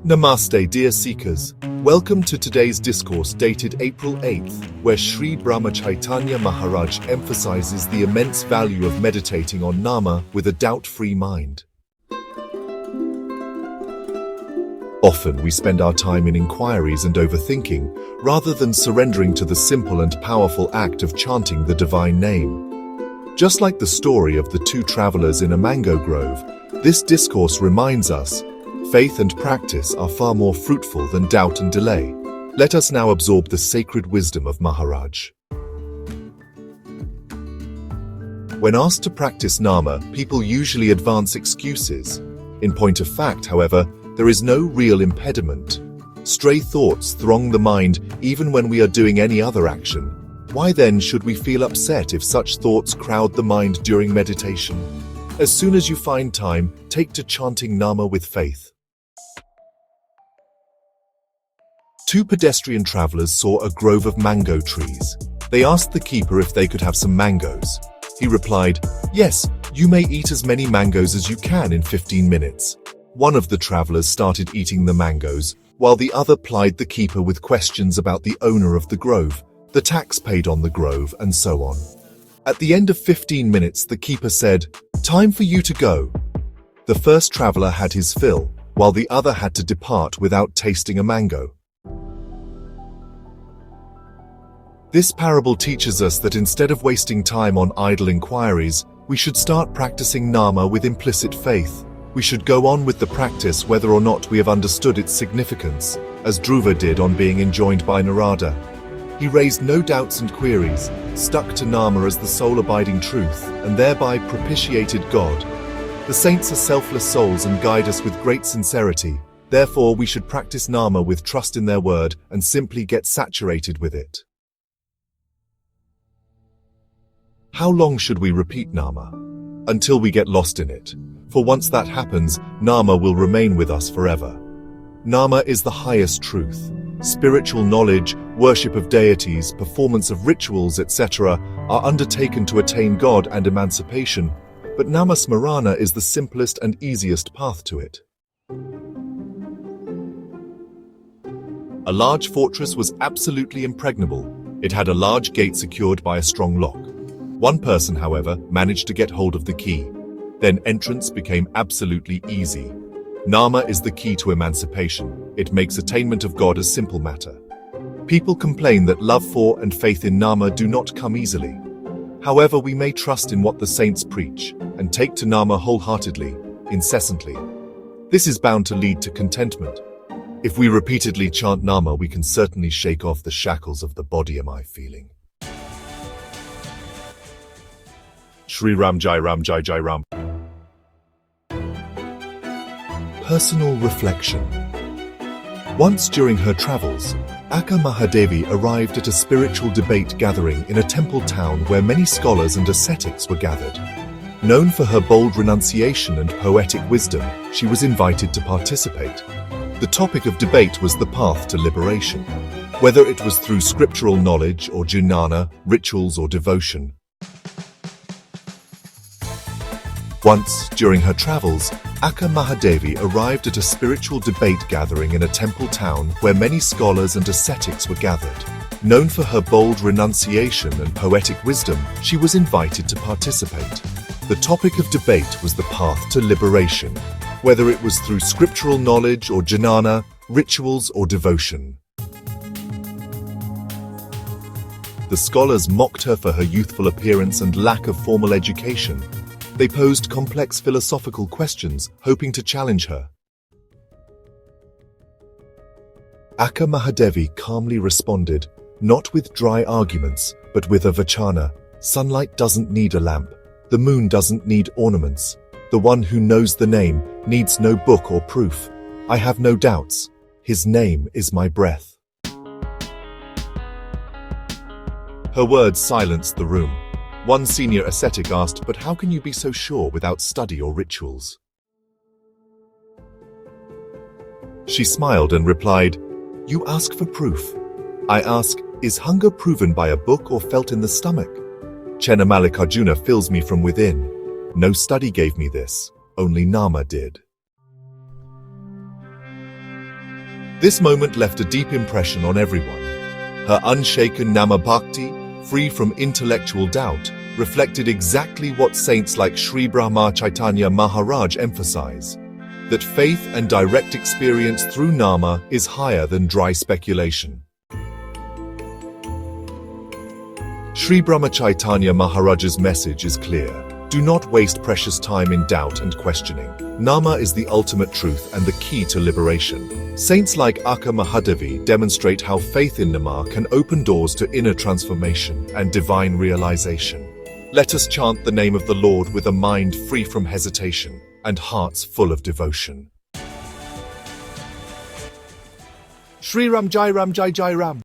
Namaste, dear seekers. Welcome to today's discourse dated April 8th, where Shri Brahmachaitanya Maharaj emphasizes the immense value of meditating on Nama with a doubt-free mind. Often we spend our time in inquiries and overthinking, rather than surrendering to the simple and powerful act of chanting the divine name. Just like the story of the two travelers in a mango grove, this discourse reminds us faith and practice are far more fruitful than doubt and delay. Let us now absorb the sacred wisdom of Maharaj. When asked to practice Nama, people usually advance excuses. In point of fact, however, there is no real impediment. Stray thoughts throng the mind even when we are doing any other action. Why then should we feel upset if such thoughts crowd the mind during meditation? As soon as you find time, take to chanting Nama with faith. Two pedestrian travelers saw a grove of mango trees. They asked the keeper if they could have some mangoes. He replied, "Yes, you may eat as many mangoes as you can in 15 minutes. One of the travelers started eating the mangoes, while the other plied the keeper with questions about the owner of the grove, the tax paid on the grove, and so on. At the end of 15 minutes, the keeper said, "Time for you to go." The first traveler had his fill, while the other had to depart without tasting a mango. This parable teaches us that instead of wasting time on idle inquiries, we should start practicing Nama with implicit faith. We should go on with the practice whether or not we have understood its significance, as Dhruva did on being enjoined by Narada. He raised no doubts and queries, stuck to Nama as the sole abiding truth, and thereby propitiated God. The saints are selfless souls and guide us with great sincerity. Therefore, we should practice Nama with trust in their word and simply get saturated with it. How long should we repeat Nama? Until we get lost in it. For once that happens, Nama will remain with us forever. Nama is the highest truth. Spiritual knowledge, worship of deities, performance of rituals, etc. are undertaken to attain God and emancipation, but Nama-smarana is the simplest and easiest path to it. A large fortress was absolutely impregnable. It had a large gate secured by a strong lock. One person, however, managed to get hold of the key. Then entrance became absolutely easy. Nama is the key to emancipation. It makes attainment of God a simple matter. People complain that love for and faith in Nama do not come easily. However, we may trust in what the saints preach and take to Nama wholeheartedly, incessantly. This is bound to lead to contentment. If we repeatedly chant Nama, we can certainly shake off the shackles of the body. Am I feeling? Shri Ram Jai Ram Jai Jai Ram. Personal reflection. Once during her travels, Akka Mahadevi arrived at a spiritual debate gathering in a temple town where many scholars and ascetics were gathered. Known for her bold renunciation and poetic wisdom, she was invited to participate. The topic of debate was the path to liberation. Whether it was through scriptural knowledge or jnana, rituals or devotion. Once, during her travels, Akka Mahadevi arrived at a spiritual debate gathering in a temple town where many scholars and ascetics were gathered. Known for her bold renunciation and poetic wisdom, she was invited to participate. The topic of debate was the path to liberation, whether it was through scriptural knowledge or jnana, rituals or devotion. The scholars mocked her for her youthful appearance and lack of formal education. They posed complex philosophical questions, hoping to challenge her. Akka Mahadevi calmly responded, not with dry arguments, but with a vachana. Sunlight doesn't need a lamp. The moon doesn't need ornaments. The one who knows the name needs no book or proof. I have no doubts. His name is my breath. Her words silenced the room. One senior ascetic asked, "But how can you be so sure without study or rituals?" She smiled and replied, "You ask for proof. I ask, is hunger proven by a book or felt in the stomach? Chena Mallikarjuna fills me from within. No study gave me this, only Nama did." This moment left a deep impression on everyone. Her unshaken Nama-bhakti, free from intellectual doubt, reflected exactly what saints like Shri Brahmachaitanya Maharaj emphasize, that faith and direct experience through Nama is higher than dry speculation. Shri Brahmachaitanya Maharaj's message is clear. Do not waste precious time in doubt and questioning. Nama is the ultimate truth and the key to liberation. Saints like Akka Mahadevi demonstrate how faith in Nama can open doors to inner transformation and divine realization. Let us chant the name of the Lord with a mind free from hesitation and hearts full of devotion. Shri Ram Jai Ram Jai Jai Ram.